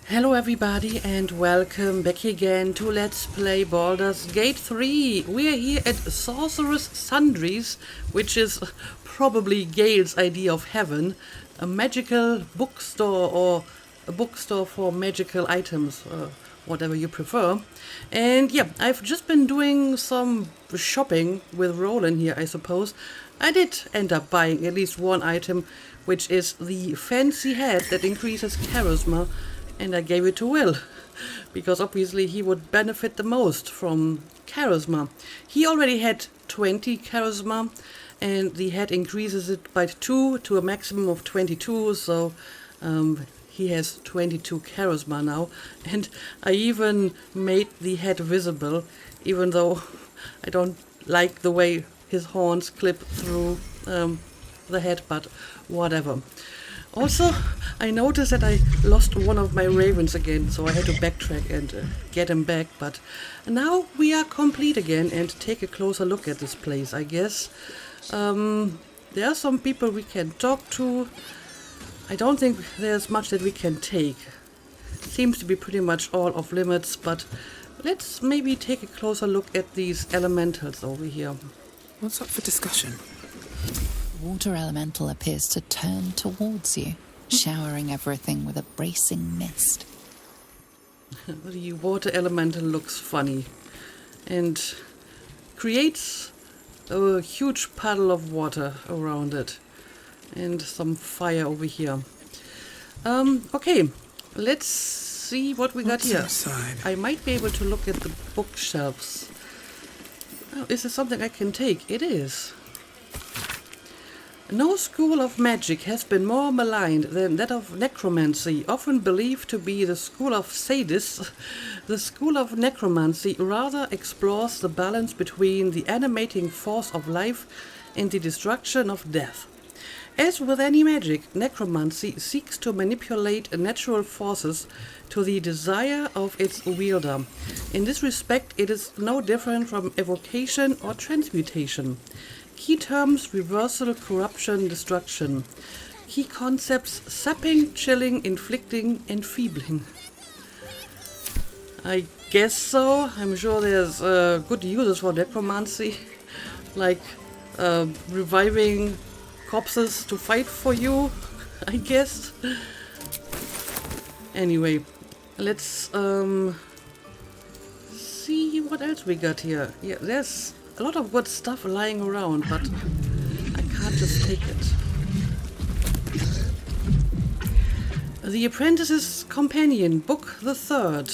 Hello everybody and welcome back again to Let's Play Baldur's Gate 3. We are here at Sorcerer's Sundries, which is probably Gale's idea of heaven, a magical bookstore or a bookstore for magical items, whatever you prefer. And yeah, I've just been doing some shopping with Roland here, I suppose. I did end up buying at least one item, which is the fancy hat that increases charisma. And I gave it to Will, because obviously he would benefit the most from charisma. He already had 20 charisma, and the hat increases it by 2 to a maximum of 22, so he has 22 charisma now. And I even made the hat visible, even though I don't like the way his horns clip through the head, but whatever. Also, I noticed that I lost one of my ravens again, so I had to backtrack and get him back. But now we are complete again and take a closer look at this place, I guess. There are some people we can talk to. I don't think there's much that we can take. Seems to be pretty much all off limits, but let's maybe take a closer look at these elementals over here. What's up for discussion? Water elemental appears to turn towards you, showering everything with a bracing mist. The water elemental looks funny and creates a huge puddle of water around it and some fire over here. Okay, let's see what we got here. Inside? I might be able to look at the bookshelves. Oh, is this something I can take? It is. No school of magic has been more maligned than that of necromancy, often believed to be the school of sadists. The school of necromancy rather explores the balance between the animating force of life and the destruction of death. As with any magic, necromancy seeks to manipulate natural forces to the desire of its wielder. In this respect, it is no different from evocation or transmutation. Key terms: reversal, corruption, destruction. Key concepts: sapping, chilling, inflicting, enfeebling. I guess so. I'm sure there's good uses for necromancy, like reviving corpses to fight for you, I guess. Anyway, let's see what else we got here. Yeah, there's a lot of good stuff lying around, but I can't just take it. The Apprentice's Companion, Book the Third.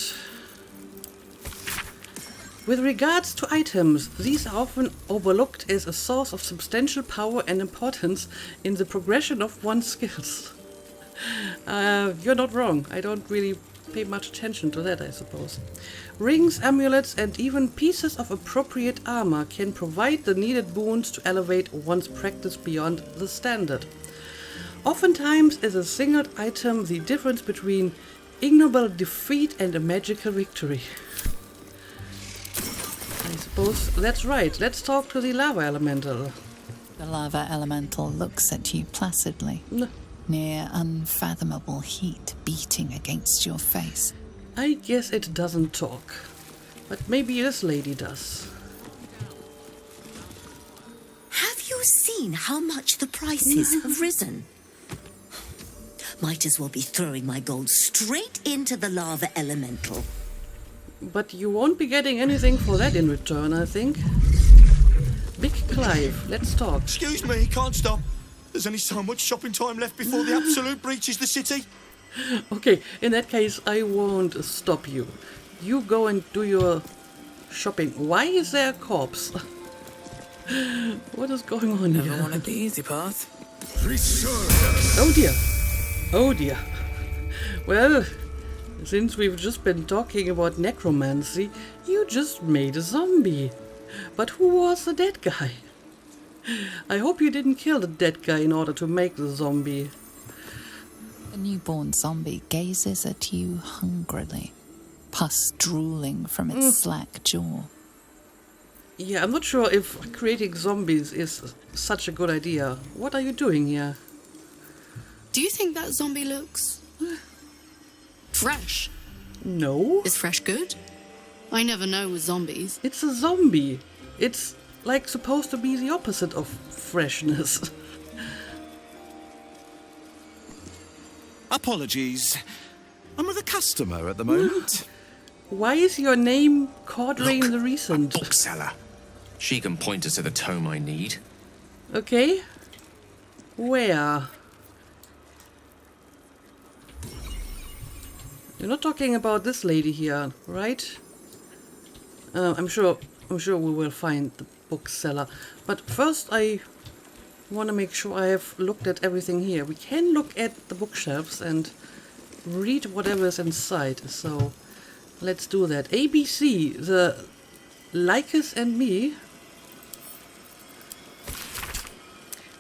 With regards to items, these are often overlooked as a source of substantial power and importance in the progression of one's skills. You're not wrong. I don't really pay much attention to that, I suppose. Rings, amulets, and even pieces of appropriate armor can provide the needed boons to elevate one's practice beyond the standard. Oftentimes is a single item the difference between ignoble defeat and a magical victory. I suppose that's right. Let's talk to the lava elemental. The lava elemental looks at you placidly, near unfathomable heat beating against your face. I guess it doesn't talk, but maybe this lady does. Have you seen how much the prices have risen? Might as well be throwing my gold straight into the lava elemental. But you won't be getting anything for that in return, I think. Big Clive, let's talk. Excuse me, can't stop. There's only so much shopping time left before the absolute breaches the city. Okay, in that case, I won't stop you. You go and do your shopping. Why is there a corpse? What is going on here? Never wanted the easy path. Oh dear. Oh dear. Well, since we've just been talking about necromancy, you just made a zombie. But who was the dead guy? I hope you didn't kill the dead guy in order to make the zombie. The newborn zombie gazes at you hungrily, pus drooling from its slack jaw. Yeah, I'm not sure if creating zombies is such a good idea. What are you doing here? Do you think that zombie looks fresh. No. Is fresh good? I never know with zombies. It's a zombie. It's like supposed to be the opposite of freshness. Apologies. I'm with a customer at the moment. Why is your name Cordrain the Recent? Bookseller. She can point us to the tome I need. Okay. Where? You're not talking about this lady here, right? I'm sure we will find the bookseller. But first I want to make sure I have looked at everything here. We can look at the bookshelves and read whatever is inside. So let's do that. ABC, the Lycus and Me.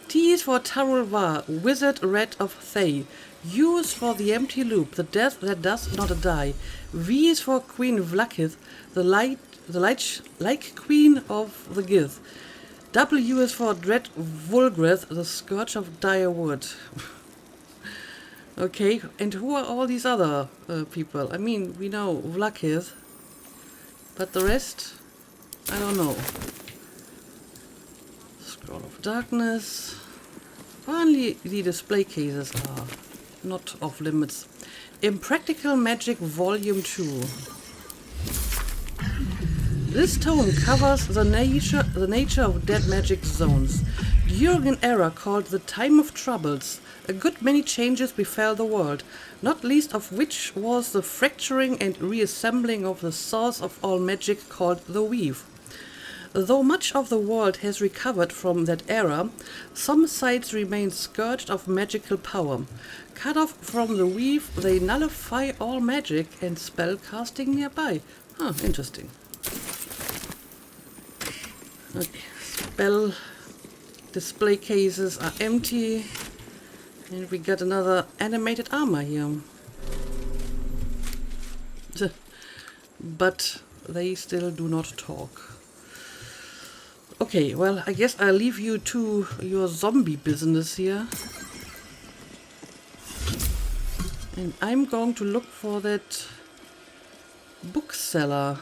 T is for Tarulvar, Wizard Red of Thay. U is for the Empty Loop, the death that does not die. V is for Queen Vlakith, the like Queen of the Gith. W is for Dread Vulgrith, the Scourge of Dire Wood. Okay, and who are all these other people? I mean, we know Vlakith, but the rest, I don't know. Scroll of Darkness. Apparently the display cases are not off limits. Impractical Magic Volume 2. This tome covers the nature of dead magic zones. During an era called the Time of Troubles, a good many changes befell the world, not least of which was the fracturing and reassembling of the source of all magic called the Weave. Though much of the world has recovered from that era, some sites remain scourged of magical power. Cut off from the Weave, they nullify all magic and spell casting nearby. Huh, interesting. Okay, spell display cases are empty. And we got another animated armor here. But they still do not talk. Okay, well, I guess I'll leave you to your zombie business here. And I'm going to look for that bookseller.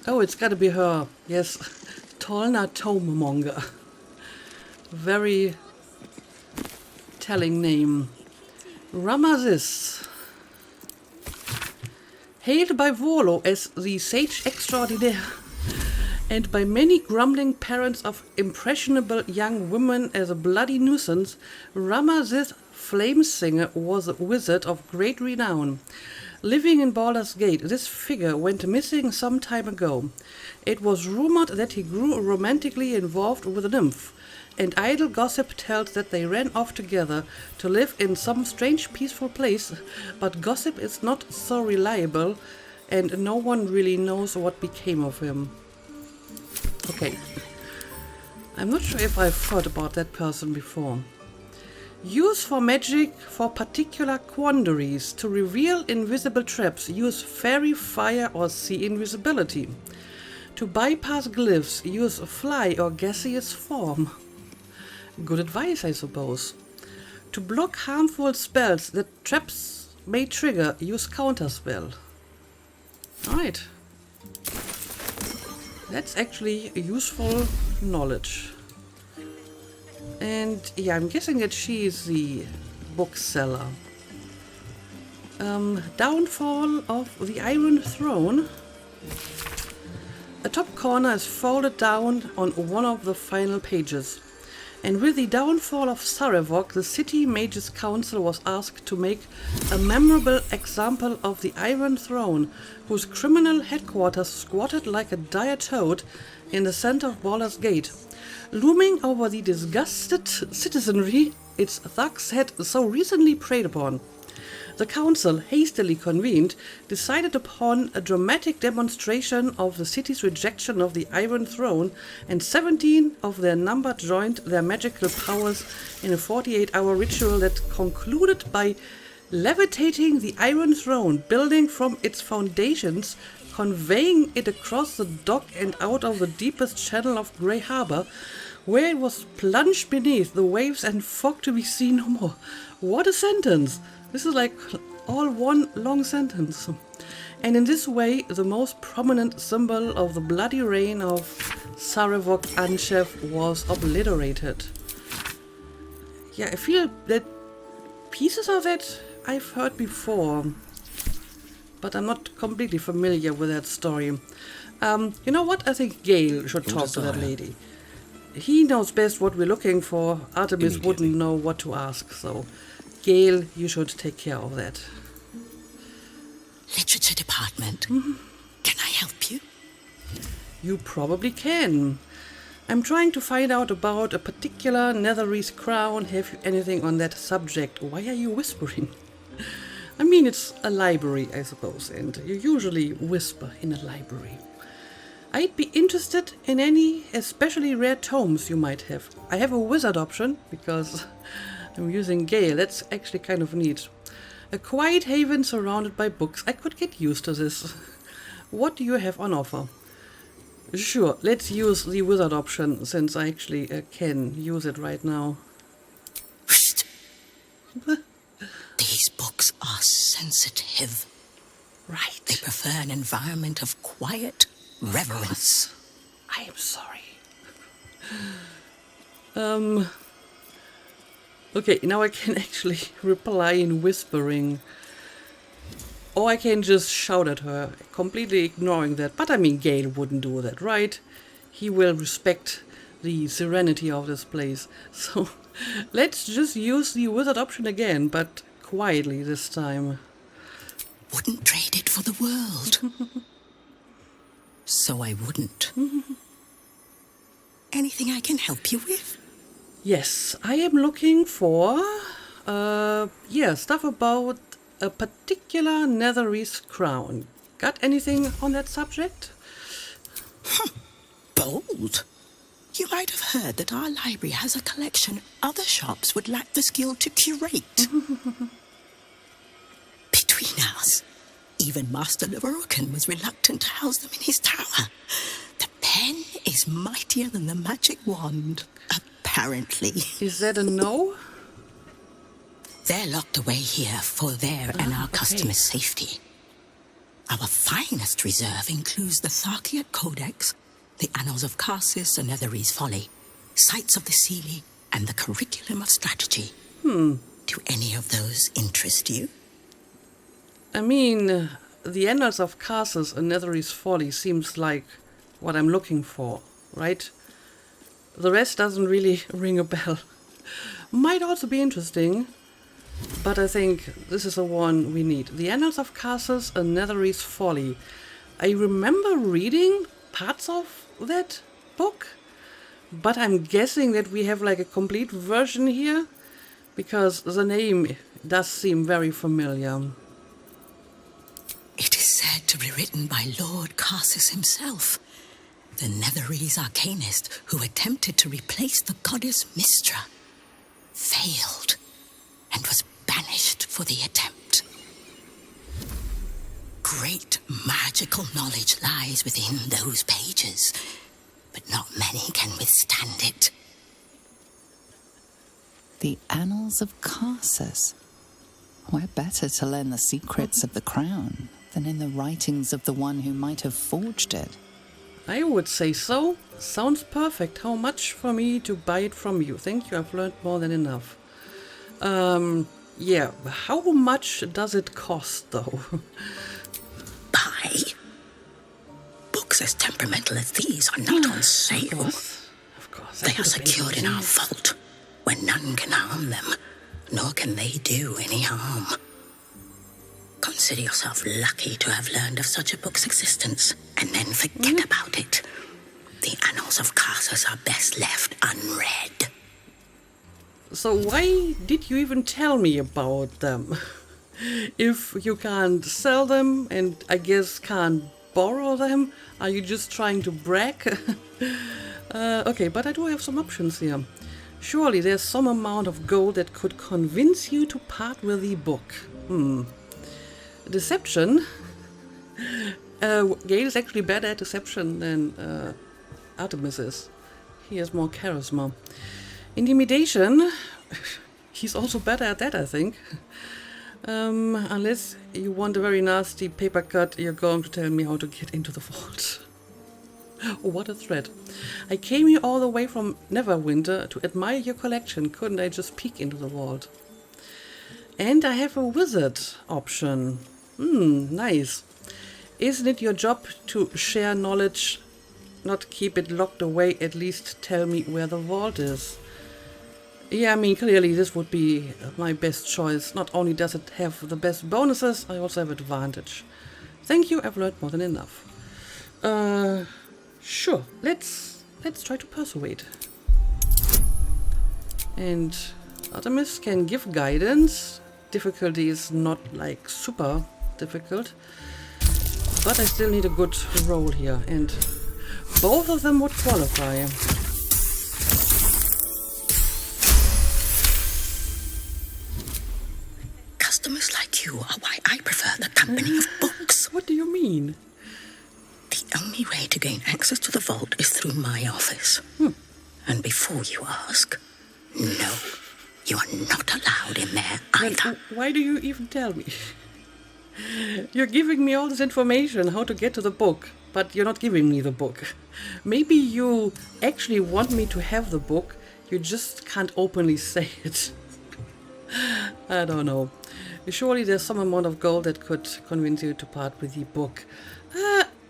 Oh, it's gotta be her. Yes, Tolna Tomemonger. Very telling name. Ramazis. Hailed by Volo as the sage extraordinaire, and by many grumbling parents of impressionable young women as a bloody nuisance, Ramazith Flamesinger was a wizard of great renown. Living in Baldur's Gate, this figure went missing some time ago. It was rumored that he grew romantically involved with a nymph, and idle gossip tells that they ran off together to live in some strange peaceful place, but gossip is not so reliable, and no one really knows what became of him. Okay. I'm not sure if I've heard about that person before. Use for magic for particular quandaries. To reveal invisible traps, use fairy, fire, or sea invisibility. To bypass glyphs, use fly or gaseous form. Good advice, I suppose. To block harmful spells that traps may trigger, use counterspell. Alright. That's actually useful knowledge. And yeah, I'm guessing that she is the bookseller. Downfall of the Iron Throne. A top corner is folded down on one of the final pages. And with the downfall of Sarevok, the City Mages Council was asked to make a memorable example of the Iron Throne, whose criminal headquarters squatted like a dire toad in the center of Baldur's Gate. Looming over the disgusted citizenry its thugs had so recently preyed upon. The council, hastily convened, decided upon a dramatic demonstration of the city's rejection of the Iron Throne, and 17 of their number joined their magical powers in a 48-hour ritual that concluded by levitating the Iron Throne, building from its foundations, conveying it across the dock and out of the deepest channel of Grey Harbor, where it was plunged beneath the waves and fog to be seen no more. What a sentence! This is like all one long sentence. And in this way, the most prominent symbol of the bloody reign of Sarevok Anshev was obliterated. Yeah, I feel that pieces of it I've heard before, but I'm not completely familiar with that story. You know what? I think Gale should talk to that lady. He knows best what we're looking for. Artemis wouldn't know what to ask, so Gale, you should take care of that. Literature department. Can I help you? You probably can. I'm trying to find out about a particular Netherese crown. Have you anything on that subject? Why are you whispering? I mean, it's a library, I suppose, and you usually whisper in a library. I'd be interested in any especially rare tomes you might have. I have a wizard option, because I'm using Gale. That's actually kind of neat. A quiet haven surrounded by books. I could get used to this. What do you have on offer? Sure, let's use the wizard option, since I actually can use it right now. These books are sensitive. Right. They prefer an environment of quiet reverence. I am sorry. Okay, now I can actually reply in whispering. Or I can just shout at her, completely ignoring that. But I mean, Gale wouldn't do that, right? He will respect the serenity of this place. So let's just use the wizard option again, but quietly this time. Wouldn't trade it for the world. So I wouldn't. Anything I can help you with? Yes, I am looking for, stuff about a particular Netherese crown. Got anything on that subject? Bold. You might have heard that our library has a collection other shops would lack the skill to curate. Between us, even Master Lorroakan was reluctant to house them in his tower. The pen is mightier than the magic wand, apparently. Is that a no? They're locked away here for their and our customers' safety. Our finest reserve includes the Tharkiot Codex, the Annals of Karsus and Netherese Folly, Sights of the Seelie, and the Curriculum of Strategy. Do any of those interest you? I mean, the Annals of Karsus and Netherese Folly seems like what I'm looking for, right? The rest doesn't really ring a bell. Might also be interesting, but I think this is the one we need. The Annals of Karsus and Netherese Folly. I remember reading parts of that book, but I'm guessing that we have like a complete version here, because the name does seem very familiar. It is said to be written by Lord Karsus himself, the Netherese arcanist who attempted to replace the goddess Mystra, failed, and was banished for the attempt. Great magical knowledge lies within those pages, but not many can withstand it. The Annals of Karsus. Where better to learn the secrets of the crown than in the writings of the one who might have forged it? I would say so. Sounds perfect. How much for me to buy it from you? Thank you, I've learned more than enough. Yeah, how much does it cost, though? Buy? Books as temperamental as these are not on sale. Of course. They are secured in our vault, where none can harm them, nor can they do any harm. Consider yourself lucky to have learned of such a book's existence, and then forget about it. The Annals of Karsus are best left unread. So why did you even tell me about them? If you can't sell them, and I guess can't borrow them, are you just trying to brag? Okay, but I do have some options here. Surely there's some amount of gold that could convince you to part with the book. Deception? Gale is actually better at deception than Artemis is. He has more charisma. Intimidation. He's also better at that, I think. Unless you want a very nasty paper cut, you're going to tell me how to get into the vault. Oh, what a threat. I came here all the way from Neverwinter to admire your collection. Couldn't I just peek into the vault? And I have a wizard option. Nice. Isn't it your job to share knowledge, not keep it locked away, at least tell me where the vault is? Yeah, I mean, clearly this would be my best choice. Not only does it have the best bonuses, I also have advantage. Thank you, I've learned more than enough. Sure, let's try to persuade. And Artemis can give guidance. Difficulty is not like super difficult, but I still need a good roll here, and both of them would qualify. Customers like you are why I prefer the company of books. What do you mean? The only way to gain access to the vault is through my office. And before you ask, no, you are not allowed in there either. Then why do you even tell me? You're giving me all this information, how to get to the book, but you're not giving me the book. Maybe you actually want me to have the book, you just can't openly say it. I don't know. Surely there's some amount of gold that could convince you to part with the book.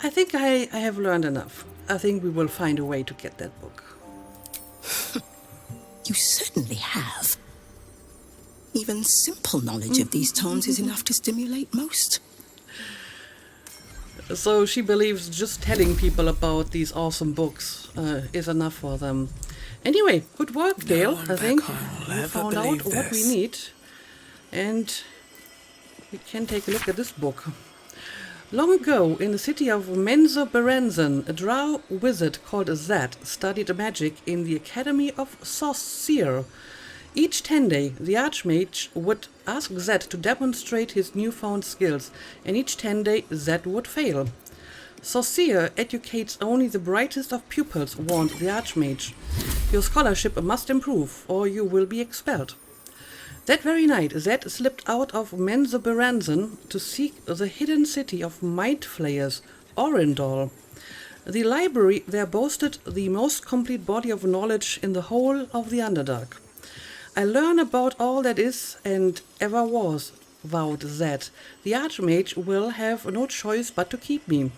I think I have learned enough. I think we will find a way to get that book. You certainly have. Even simple knowledge of these tones is enough to stimulate most. So she believes just telling people about these awesome books is enough for them. Anyway, good work, Dale. I think we found out what we need. And we can take a look at this book. Long ago, in the city of Menzoberranzan, a drow wizard called Zed studied magic in the Academy of Sorcerer. Each 10-day, the Archmage would ask Zed to demonstrate his newfound skills, and each 10-day, Zed would fail. Sorcerer educates only the brightest of pupils, warned the Archmage. Your scholarship must improve, or you will be expelled. That very night, Zed slipped out of Menzoberranzan to seek the hidden city of Mind Flayers, Orindal. The library there boasted the most complete body of knowledge in the whole of the Underdark. I learn about all that is and ever was, vowed Zed. The Archmage will have no choice but to keep me.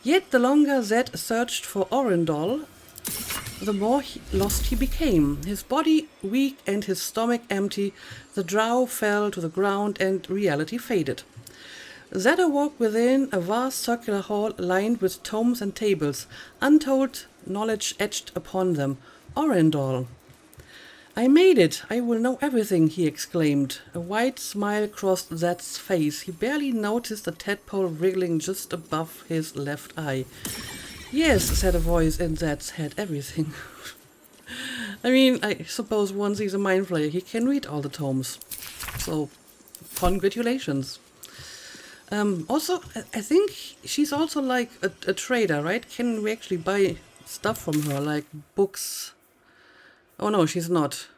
Yet the longer Zed searched for Orindal, the more lost he became. His body weak and his stomach empty, the drow fell to the ground and reality faded. Zed awoke within a vast circular hall lined with tomes and tables, untold knowledge etched upon them. Orindal. I made it! I will know everything, he exclaimed. A wide smile crossed Zed's face. He barely noticed a tadpole wriggling just above his left eye. Yes, said a voice in Zed's head, everything. I mean, I suppose once he's a mind flayer, he can read all the tomes. So, congratulations. Also, I think she's also like a trader, right? Can we actually buy stuff from her, like books? Oh no, she's not.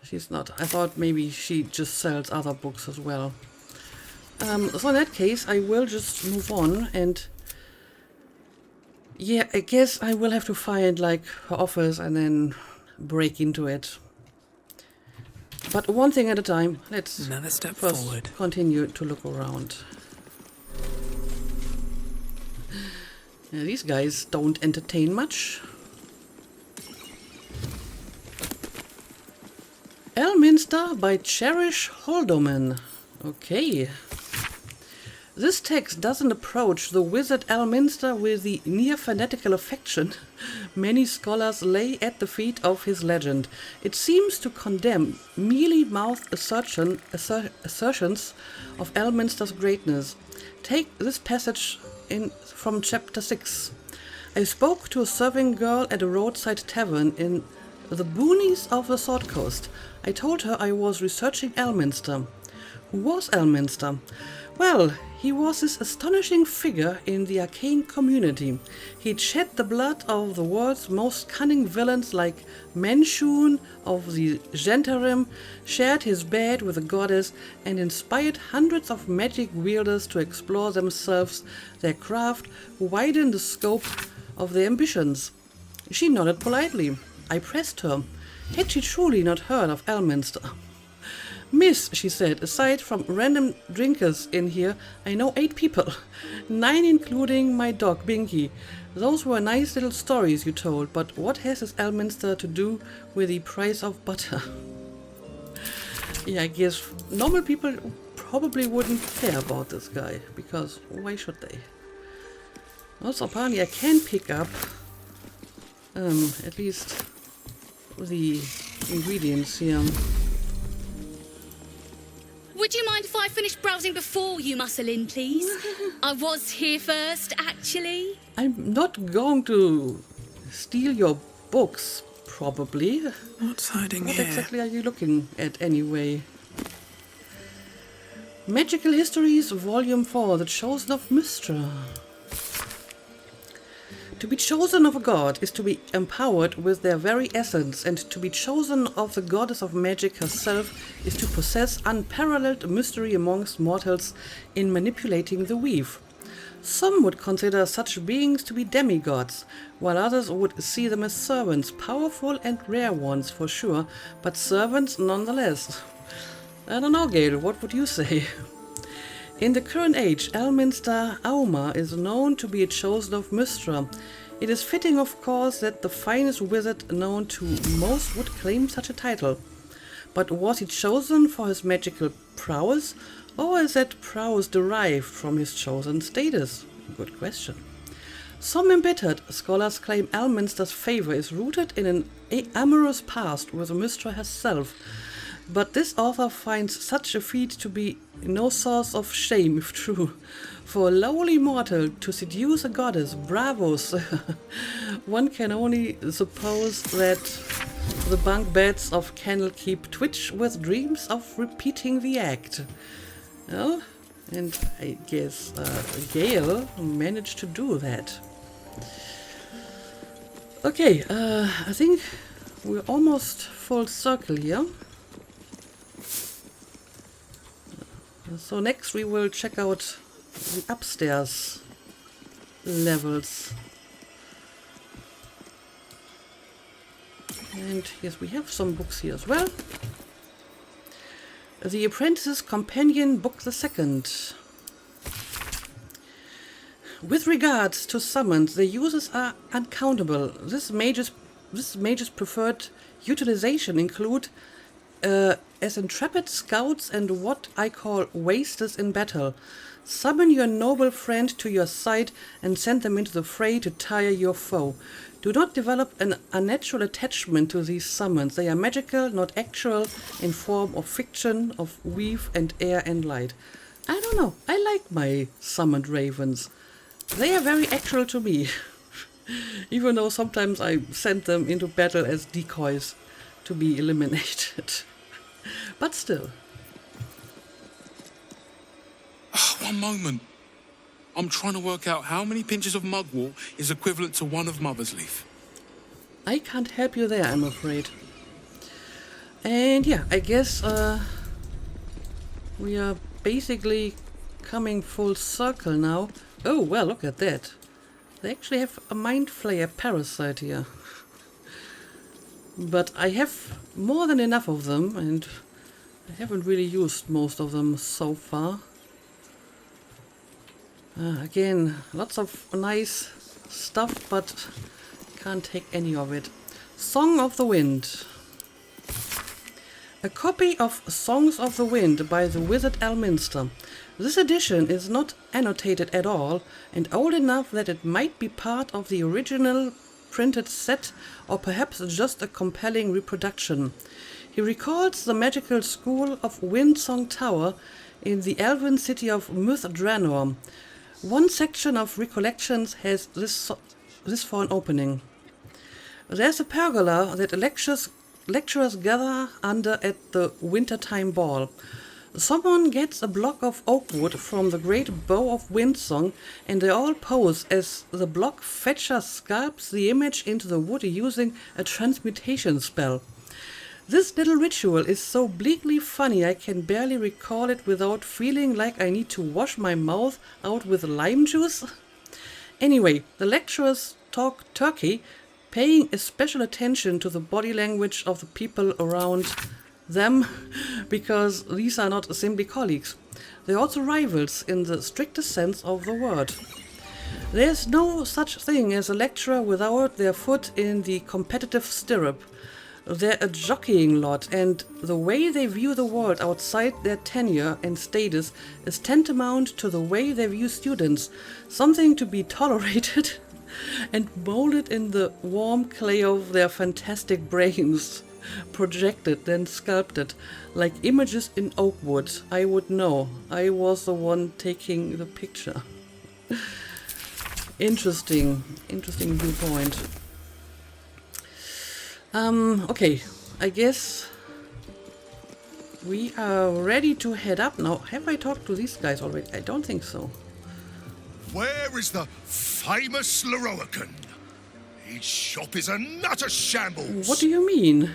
She's not. I thought maybe she just sells other books as well. So in that case, I will just move on and... yeah, I guess I will have to find like her office and then break into it. But one thing at a time. Let's Another step first forward. continue to look around. Yeah, these guys don't entertain much. Elminster by Cherish Holdoman. Okay. This text doesn't approach the wizard Elminster with the near-fanatical affection many scholars lay at the feet of his legend. It seems to condemn mealy-mouthed assertions of Elminster's greatness. Take this passage from chapter 6. I spoke to a serving girl at a roadside tavern in the boonies of the Sword Coast. I told her I was researching Elminster. Who was Elminster? Well, He was this astonishing figure in the arcane community. He'd shed the blood of the world's most cunning villains like Menshun of the Gentarim, shared his bed with the goddess, and inspired hundreds of magic wielders to explore themselves, their craft, widen the scope of their ambitions. She nodded politely. I pressed her. Had she truly not heard of Elminster? Miss, she said, aside from random drinkers in here, I know 8 people. 9 including my dog, Binky. Those were nice little stories you told, but what has this Elminster to do with the price of butter? Yeah, I guess normal people probably wouldn't care about this guy, because why should they? Also, apparently I can pick up at least the ingredients here. Would you mind if I finished browsing before you muscle in, please? I was here first, actually. I'm not going to steal your books, probably. What's hiding What here? exactly are you looking at, anyway? Magical Histories, Volume 4, The Chosen of Mystra. To be chosen of a god is to be empowered with their very essence, and to be chosen of the goddess of magic herself is to possess unparalleled mystery amongst mortals in manipulating the weave. Some would consider such beings to be demigods, while others would see them as servants, powerful and rare ones for sure, but servants nonetheless. I don't know, Gale, what would you say? In the current age, Elminster Auma is known to be a chosen of Mystra. It is fitting, of course, that the finest wizard known to most would claim such a title. But was he chosen for his magical prowess, or is that prowess derived from his chosen status? Good question. Some embittered scholars claim Elminster's favor is rooted in an amorous past with Mystra herself. But this author finds such a feat to be no source of shame, if true. For a lowly mortal to seduce a goddess, bravos! One can only suppose that the bunk beds of Candlekeep twitch with dreams of repeating the act. Well, and I guess Gale managed to do that. Okay, I think we're almost full circle here. So next we will check out the upstairs levels. And yes, we have some books here as well. The Apprentice's Companion, Book the Second. With regards to summons, their uses are uncountable. This mage's preferred utilization include as intrepid scouts and what I call wasters in battle. Summon your noble friend to your side and send them into the fray to tire your foe. Do not develop an unnatural attachment to these summons. They are magical, not actual, in form of fiction, of weave and air and light. I don't know. I like my summoned ravens. They are very actual to me. Even though sometimes I send them into battle as decoys to be eliminated. But still. One moment. I'm trying to work out how many pinches of mugwort is equivalent to one of Mother's Leaf. I can't help you there, I'm afraid. And yeah, I guess we are basically coming full circle now. Oh, well, look at that. They actually have a Mind Flayer parasite here. But I have more than enough of them, and I haven't really used most of them so far. Again, lots of nice stuff, but can't take any of it. Song of the Wind. A copy of Songs of the Wind by the wizard Elminster. This edition is not annotated at all, and old enough that it might be part of the original printed set, or perhaps just a compelling reproduction. He recalls the magical school of Windsong Tower in the elven city of Myth-Dranor. One section of Recollections has this for an opening. There's a pergola that lecturers gather under at the wintertime ball. Someone gets a block of oak wood from the great bow of Windsong, and they all pose as the block fetcher sculpts the image into the wood using a transmutation spell. This little ritual is so bleakly funny I can barely recall it without feeling like I need to wash my mouth out with lime juice. Anyway, the lecturers talk turkey, paying special attention to the body language of the people around them, because these are not simply colleagues. They're also rivals in the strictest sense of the word. There's no such thing as a lecturer without their foot in the competitive stirrup. They're a jockeying lot, and the way they view the world outside their tenure and status is tantamount to the way they view students, something to be tolerated and molded in the warm clay of their fantastic brains, projected then sculpted like images in oak wood. I would know. I was the one taking the picture. Interesting viewpoint. Okay, I guess we are ready to head up now. Have I talked to these guys already? I don't think so. Where is the famous Lorroakan? His shop is a nutter shambles. What do you mean?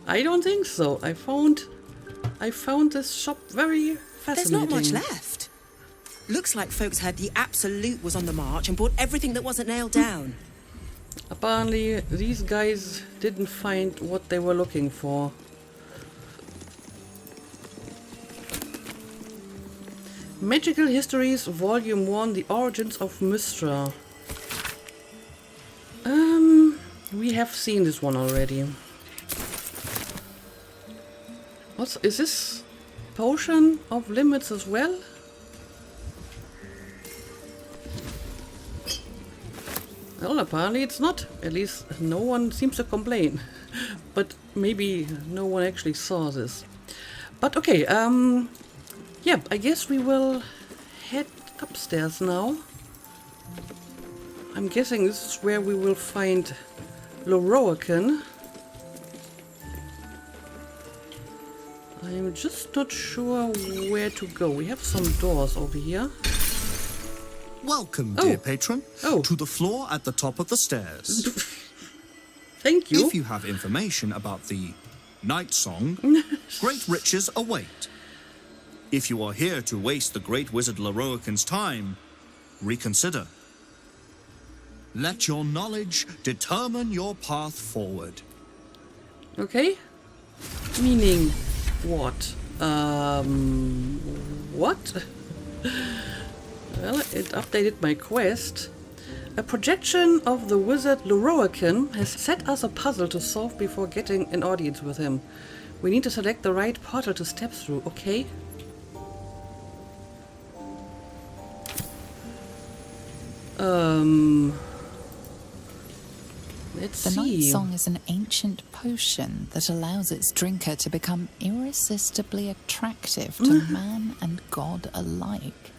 I don't think so. I found this shop very fascinating. There's not much left. Looks like folks heard the Absolute was on the march and bought everything that wasn't nailed down. Apparently, these guys didn't find what they were looking for. Magical Histories, Volume 1, The Origins of Mystra. We have seen this one already. Is this Potion of Limits as well? Well, apparently it's not. At least no one seems to complain. But maybe no one actually saw this. But okay, yeah, I guess we will head upstairs now. I'm guessing this is where we will find Lorroakan. I'm just not sure where to go. We have some doors over here. Welcome, dear patron, to the floor at the top of the stairs. Thank you. If you have information about the night song, great riches await. If you are here to waste the great wizard Lorroakan's time, reconsider. Let your knowledge determine your path forward. Okay. Meaning what? What? Well, it updated my quest. A projection of the wizard Lorroakan has set us a puzzle to solve before getting an audience with him. We need to select the right portal to step through, okay? Let's see. The night song is an ancient potion that allows its drinker to become irresistibly attractive to man and god alike.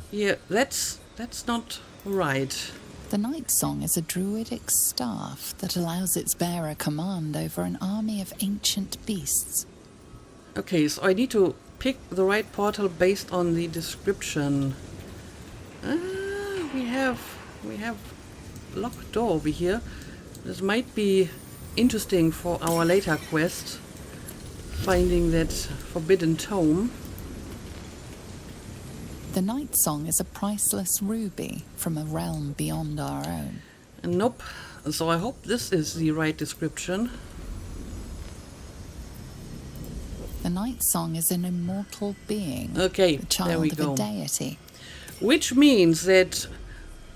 Yeah, that's not right. The night song is a druidic staff that allows its bearer command over an army of ancient beasts. Okay, so I need to pick the right portal based on the description. We have locked door over here. This might be interesting for our later quest, finding that forbidden tome. The night song is a priceless ruby from a realm beyond our own. Nope. So I hope this is the right description. The night song is an immortal being. Okay, the child there we of go. a deity. Which means that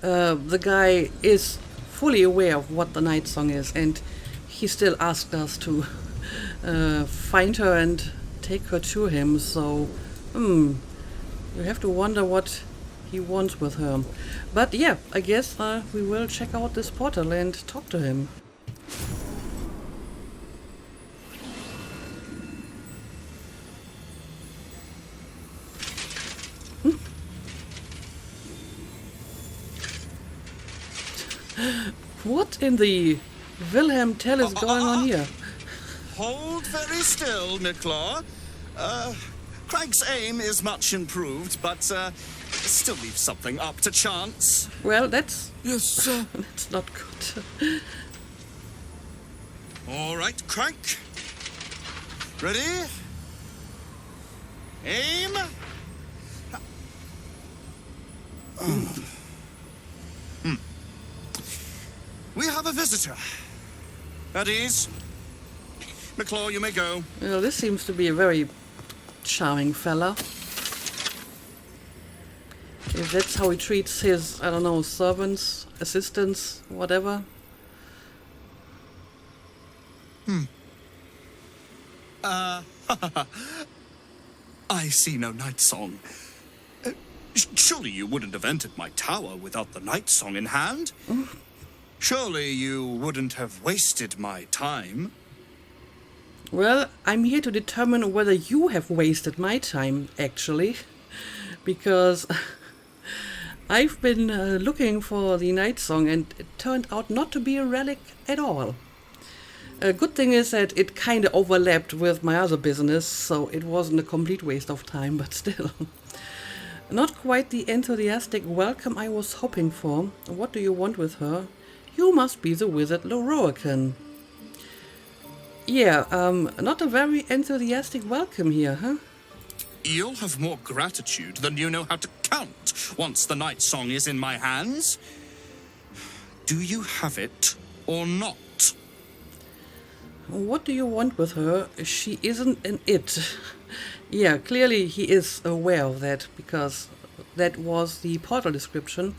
the guy is fully aware of what the night song is, and he still asked us to find her and take her to him. So, you have to wonder what he wants with her. But yeah, I guess we will check out this portal and talk to him. What in the Wilhelm Tell is going on here? Hold very still, Nicola. Craig's aim is much improved, but still leaves something up to chance. Well, that's... Yes, sir. that's not good. All right, Crank. Ready? Aim. We have a visitor. At ease. McClaw, you may go. Well, this seems to be a very charming fella. If that's how he treats his, I don't know, servants, assistants, whatever. I see no night song. Surely you wouldn't have entered my tower without the night song in hand? Surely you wouldn't have wasted my time? Well, I'm here to determine whether you have wasted my time, actually. Because I've been looking for the night song and it turned out not to be a relic at all. A good thing is that it kind of overlapped with my other business, so it wasn't a complete waste of time, but still. Not quite the enthusiastic welcome I was hoping for. What do you want with her? You must be the wizard Lorroakan. Yeah, not a very enthusiastic welcome here, huh? You'll have more gratitude than you know how to count once the night song is in my hands. Do you have it or not? What do you want with her? She isn't an it. Yeah, clearly he is aware of that, because that was the portal description.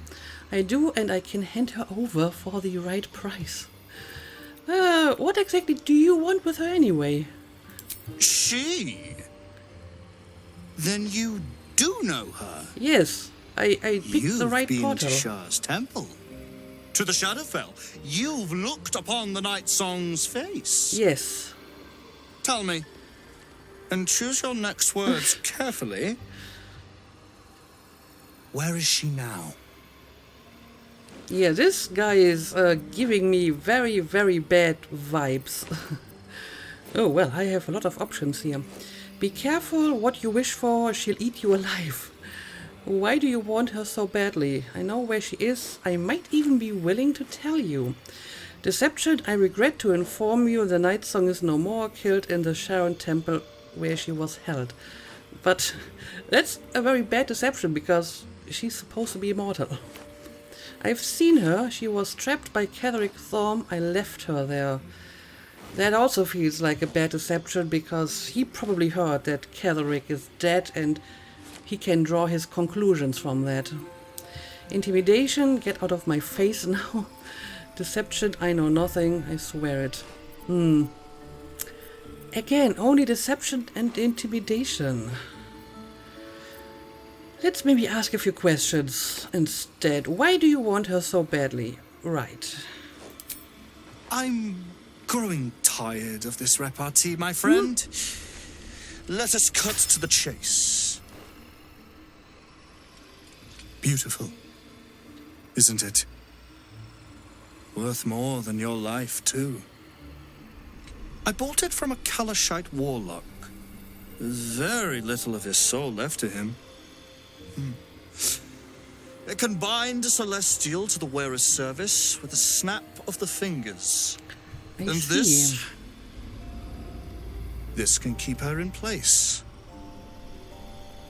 I do, and I can hand her over for the right price. What exactly do you want with her anyway? She? Then you do know her? Yes, I picked the right portal. You've been to Shah's temple. To the Shadowfell. You've looked upon the night song's face. Yes. Tell me, and choose your next words carefully. Where is she now? Yeah, this guy is giving me very, very bad vibes. Oh, well, I have a lot of options here. Be careful what you wish for, she'll eat you alive. Why do you want her so badly? I know where she is. I might even be willing to tell you. Deception, I regret to inform you the night song is no more, killed in the Sharon temple where she was held. But that's a very bad deception, because she's supposed to be immortal. I've seen her. She was trapped by Ketheric Thorm. I left her there. That also feels like a bad deception, because he probably heard that Ketheric is dead and he can draw his conclusions from that. Intimidation, get out of my face now. Deception, I know nothing, I swear it. Again, only deception and intimidation. Let's maybe ask a few questions instead. Why do you want her so badly? Right. I'm growing tired of this repartee, my friend. Let us cut to the chase. Beautiful, isn't it? Worth more than your life, too. I bought it from a Kalashite warlock. There's very little of his soul left to him. It can bind a celestial to the wearer's service with a snap of the fingers. I see. This can keep her in place.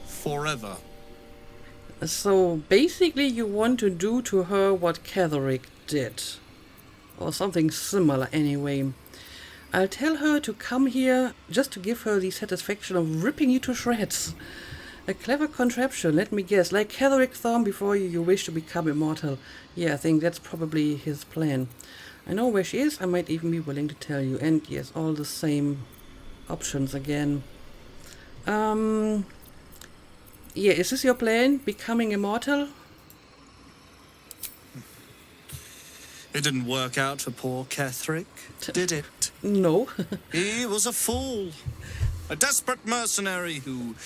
Forever. So basically you want to do to her what Ketheric did. Or something similar anyway. I'll tell her to come here just to give her the satisfaction of ripping you to shreds. A clever contraption, let me guess. Like Ketheric Thorm before you wish to become immortal. Yeah, I think that's probably his plan. I know where she is, I might even be willing to tell you. And yes, all the same options again. Yeah, is this your plan? Becoming immortal? It didn't work out for poor Ketheric, did it? No. He was a fool. A desperate mercenary who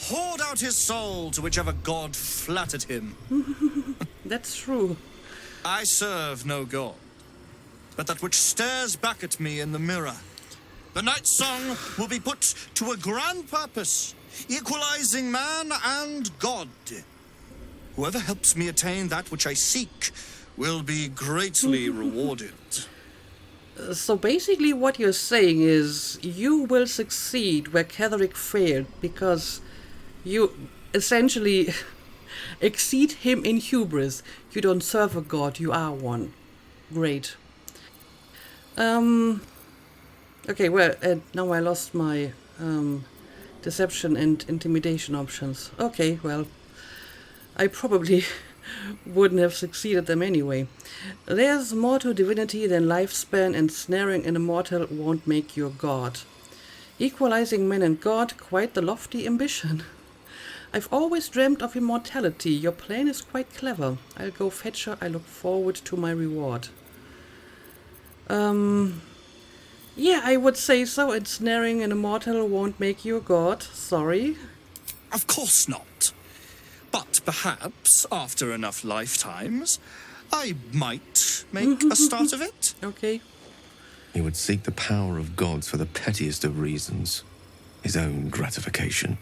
poured out his soul to whichever god flattered him. That's true. I serve no god, but that which stares back at me in the mirror. The night song will be put to a grand purpose, equalizing man and God. Whoever helps me attain that which I seek will be greatly rewarded. So basically what you're saying is you will succeed where Ketheric failed because you essentially exceed him in hubris. You don't serve a god, you are one. Great. Okay, well, now I lost my deception and intimidation options. Okay, well, I probably wouldn't have succeeded them anyway. There's more to divinity than lifespan, and snaring an immortal won't make you a god. Equalizing man and god, quite the lofty ambition. I've always dreamt of immortality. Your plan is quite clever. I'll go fetch her. I look forward to my reward. Yeah, I would say so. Ensnaring an immortal won't make you a god. Sorry. Of course not. But perhaps, after enough lifetimes, I might make a start of it. Okay. He would seek the power of gods for the pettiest of reasons. His own gratification.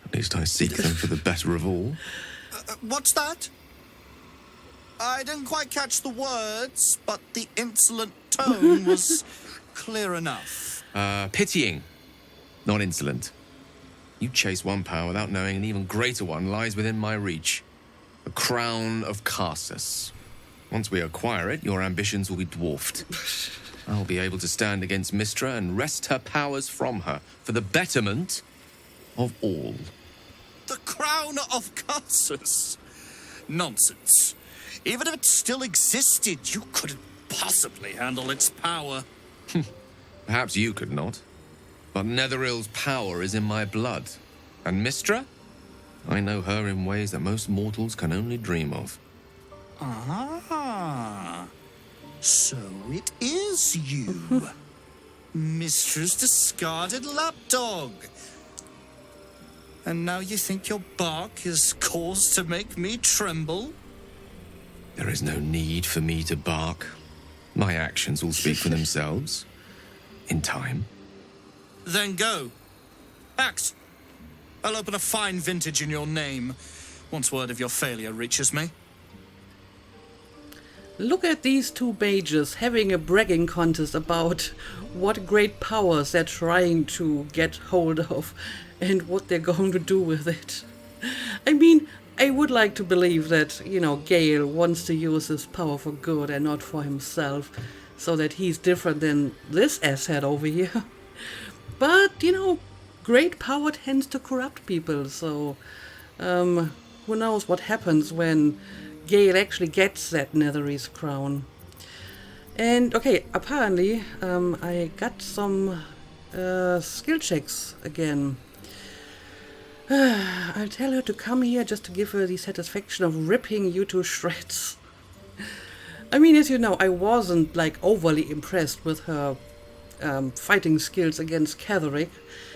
At least I seek them for the better of all. What's that? I didn't quite catch the words, but the insolent tone was clear enough. Pitying, not insolent. You chase one power without knowing an even greater one lies within my reach. The crown of Karsus. Once we acquire it, your ambitions will be dwarfed. I'll be able to stand against Mystra and wrest her powers from her for the betterment of all. The crown of Karsus? Nonsense. Even if it still existed, you couldn't possibly handle its power. Perhaps you could not. But Netherill's power is in my blood. And Mystra? I know her in ways that most mortals can only dream of. Ah, so it is you. Mystra's discarded lapdog. And now you think your bark is cause to make me tremble? There is no need for me to bark. My actions will speak for themselves. In time. Then go. Act. I'll open a fine vintage in your name once word of your failure reaches me. Look at these two mages having a bragging contest about what great powers they're trying to get hold of and what they're going to do with it. I mean, I would like to believe that, you know, Gale wants to use his power for good and not for himself, so that he's different than this asshat over here. But, you know, great power tends to corrupt people, so who knows what happens when Gale actually gets that Netherese crown. And, okay, apparently I got some skill checks again. I'll tell her to come here just to give her the satisfaction of ripping you to shreds. I mean, as you know, I wasn't, like, overly impressed with her fighting skills against Ketheric.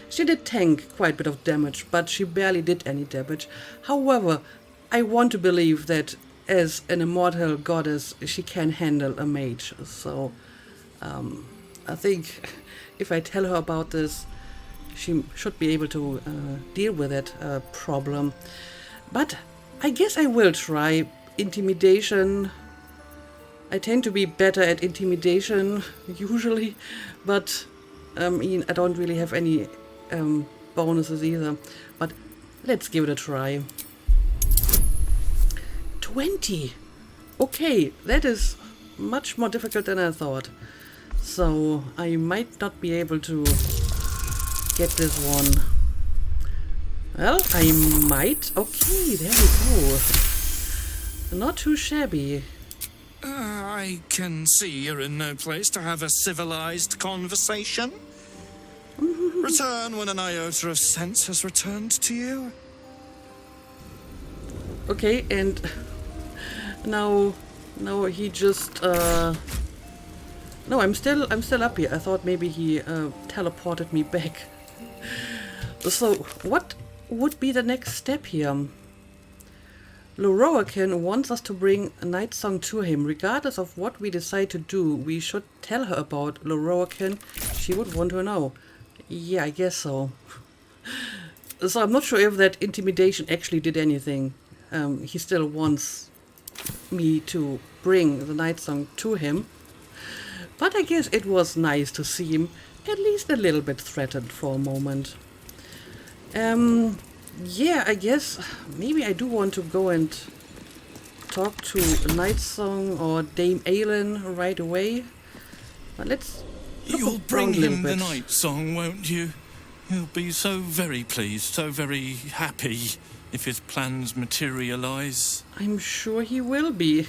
She did tank quite a bit of damage, but she barely did any damage. However, I want to believe that as an immortal goddess, she can handle a mage. So, I think if I tell her about this, she should be able to deal with that problem. But I guess I will try intimidation. I tend to be better at intimidation, usually, but I mean, I don't really have any bonuses either. But let's give it a try. 20! Okay, that is much more difficult than I thought. So I might not be able to get this one. Well, I might. Okay, there we go. Not too shabby. I can see you're in no place to have a civilized conversation. Return when an iota of sense has returned to you. Okay, and now he just no, I'm still up here. I thought maybe he teleported me back. So what would be the next step here? Lorroakan wants us to bring a night song to him. Regardless of what we decide to do, we should tell her about Lorroakan. She would want to know. Yeah, I guess so. So I'm not sure if that intimidation actually did anything. He still wants me to bring the night song to him. But I guess it was nice to see him at least a little bit threatened for a moment. Yeah, I guess maybe I do want to go and talk to Night Song or Dame Aelin right away. But let's look You'll bring around a little him the bit. night song, won't you? He'll be so very pleased, so very happy if his plans materialize. I'm sure he will be.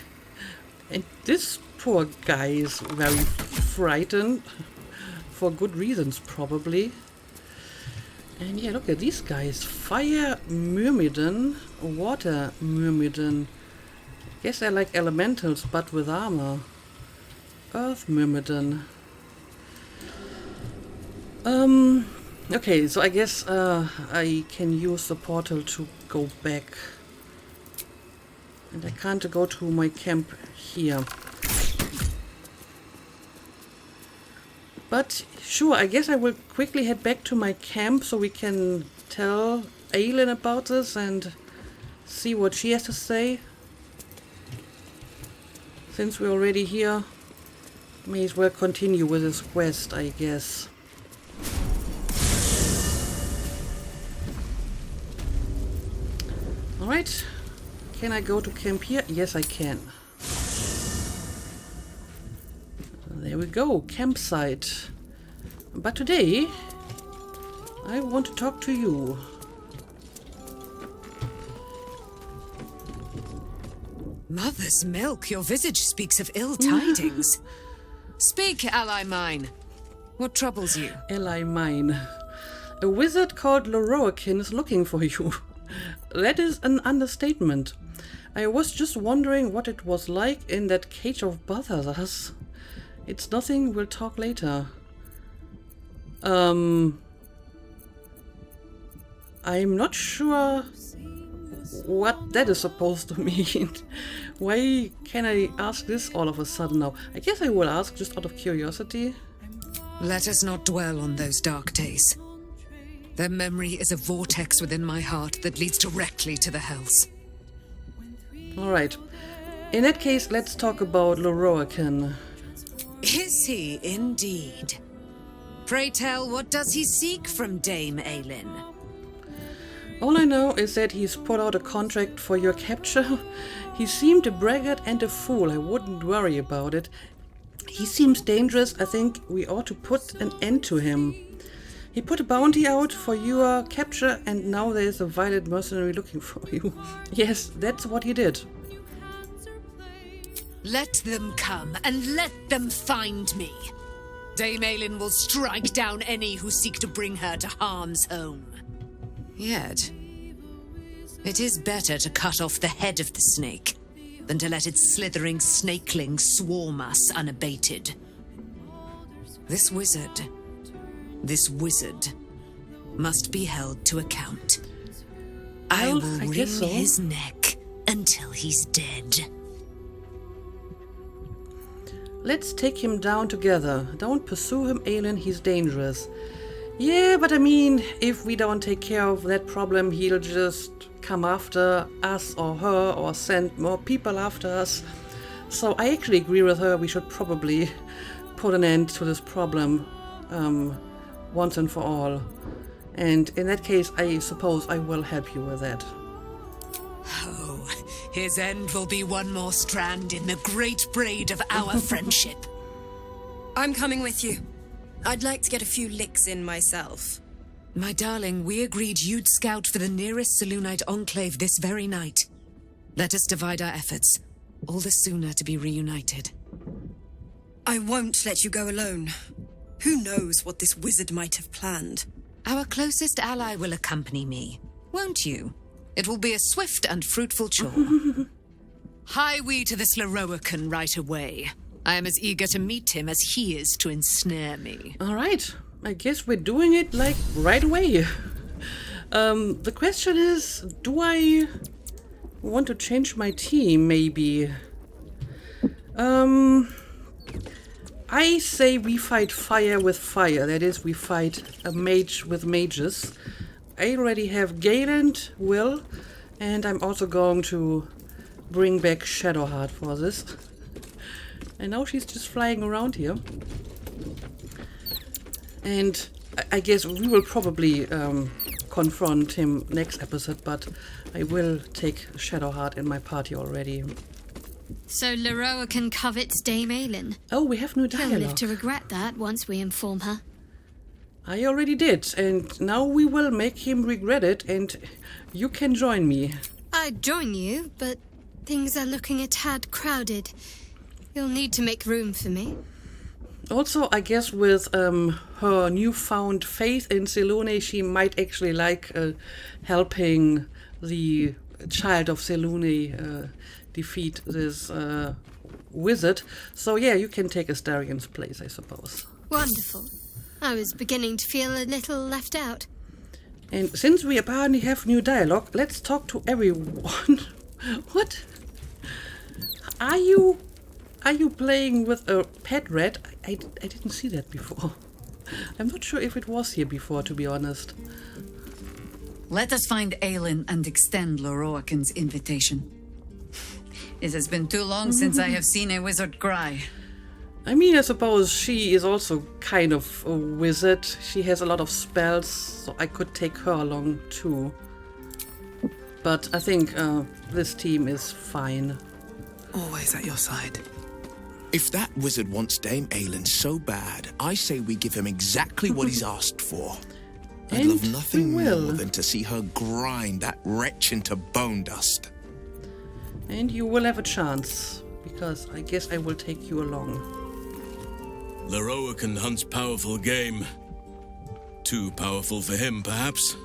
And this poor guy is very frightened. For good reasons, probably. And yeah, look at these guys. Fire Myrmidon, Water Myrmidon. Guess they're like elementals, but with armor. Earth Myrmidon. Okay, so I guess I can use the portal to go back. And I can't go to my camp here. But sure, I guess I will quickly head back to my camp so we can tell Aelin about this and see what she has to say. Since we're already here, may as well continue with this quest, I guess. Alright, can I go to camp here? Yes, I can. There we go, campsite. But today, I want to talk to you. Mother's milk, your visage speaks of ill tidings. Speak, ally mine. What troubles you? Ally mine. A wizard called Lorroakan is looking for you. That is an understatement. I was just wondering what it was like in that cage of Balthazar's. It's nothing, we'll talk later. I'm not sure what that is supposed to mean. Why can I ask this all of a sudden now? I guess I will ask just out of curiosity. Let us not dwell on those dark days. Their memory is a vortex within my heart that leads directly to the hells. Alright. In that case, let's talk about Lorroakan. Is he indeed? Pray tell, what does he seek from Dame Aelin? All I know is that he's put out a contract for your capture. He seemed a braggart and a fool. I wouldn't worry about it. He seems dangerous. I think we ought to put an end to him. He put a bounty out for your capture, and now there's a violent mercenary looking for you. Yes, that's what he did. Let them come, and let them find me. Dame Aelin will strike down any who seek to bring her to harm's home. Yet, it is better to cut off the head of the snake than to let its slithering snakelings swarm us unabated. This wizard must be held to account. I will wring his neck until he's dead. Let's take him down together. Don't pursue him, Aelin, he's dangerous. Yeah, but I mean, if we don't take care of that problem, he'll just come after us or her or send more people after us. So I actually agree with her, we should probably put an end to this problem once and for all. And in that case, I suppose I will help you with that. Oh, his end will be one more strand in the great braid of our friendship. I'm coming with you. I'd like to get a few licks in myself. My darling, we agreed you'd scout for the nearest Selûnite enclave this very night. Let us divide our efforts, all the sooner to be reunited. I won't let you go alone. Who knows what this wizard might have planned? Our closest ally will accompany me, won't you? It will be a swift and fruitful chore. Hie we to this Lorroakan right away. I am as eager to meet him as he is to ensnare me. Alright, I guess we're doing it, like, right away. The question is, do I want to change my team, maybe. I say we fight fire with fire. That is, we fight a mage with mages. I already have Galen, Will, and I'm also going to bring back Shadowheart for this. And now she's just flying around here. And I guess we will probably confront him next episode, but I will take Shadowheart in my party already. So Lorroakan covets Dame Aylin. Oh, we have no He'll dialogue. live to regret that once we inform her. I already did, and now we will make him regret it, and you can join me. I'd join you, but things are looking a tad crowded. You'll need to make room for me. Also, I guess with her newfound faith in Selûne, she might actually like helping the child of Selûne defeat this wizard. So yeah, you can take Astarion's place, I suppose. Wonderful. I was beginning to feel a little left out. And since we apparently have new dialogue, let's talk to everyone. What? Are you playing with a pet rat? I didn't see that before. I'm not sure if it was here before, to be honest. Let us find Aylin and extend Lorroakan's invitation. It has been too long since I have seen a wizard cry. I mean, I suppose she is also kind of a wizard. She has a lot of spells, so I could take her along too. But I think this team is fine. Always at your side. If that wizard wants Dame Aylin so bad, I say we give him exactly what he's asked for. I'd love nothing more than to see her grind that wretch into bone dust. And you will have a chance, because I guess I will take you along. Lorroakan hunts powerful game. Too powerful for him, perhaps.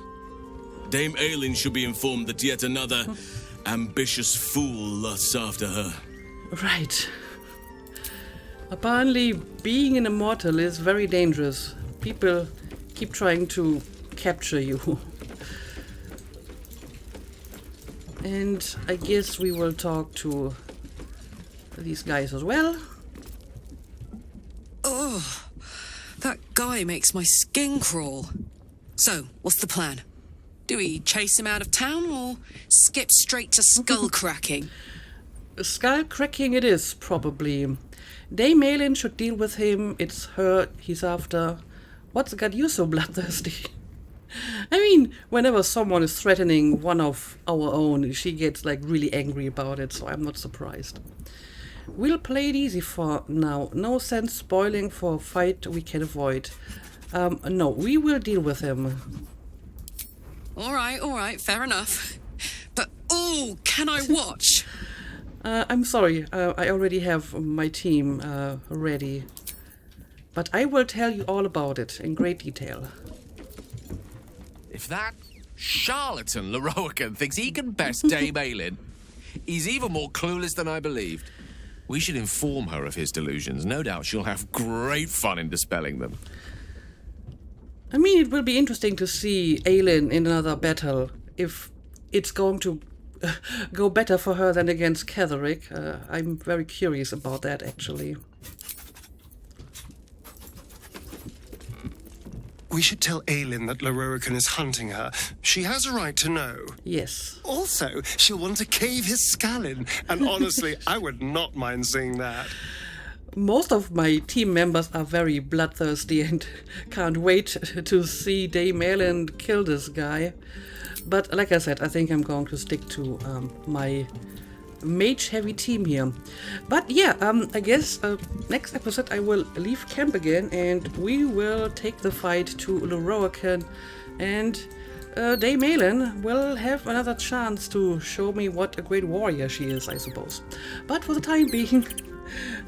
Dame Aylin should be informed that yet another ambitious fool lusts after her. Right. Apparently, being an immortal is very dangerous. People keep trying to capture you. And I guess we will talk to these guys as well. Oh, that guy makes my skin crawl. So, what's the plan? Do we chase him out of town or skip straight to skull cracking? Skull cracking it is, probably. Dame Aylin should deal with him. It's her he's after. What's got you so bloodthirsty? I mean, whenever someone is threatening one of our own, she gets like really angry about it, so I'm not surprised. We'll play it easy for now. No sense spoiling for a fight we can avoid. No, we will deal with him. All right, fair enough. But, oh, can I watch? I'm sorry, I already have my team ready. But I will tell you all about it in great detail. If that charlatan Lorroakan thinks he can best Dame Aylin, he's even more clueless than I believed. We should inform her of his delusions. No doubt she'll have great fun in dispelling them. I mean, it will be interesting to see Aylin in another battle. If it's going to go better for her than against Ketheric. I'm very curious about that, actually. We should tell Aylin that Lorroakan is hunting her. She has a right to know. Yes. Also, she'll want to cave his skull in. And honestly, I would not mind seeing that. Most of my team members are very bloodthirsty and can't wait to see Dame Aylin kill this guy. But like I said, I think I'm going to stick to my mage-heavy team here. But yeah, I guess next episode I will leave camp again and we will take the fight to Lorroakan, and Dame Aylin will have another chance to show me what a great warrior she is, I suppose. But for the time being,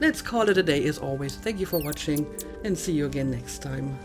let's call it a day as always. Thank you for watching and see you again next time.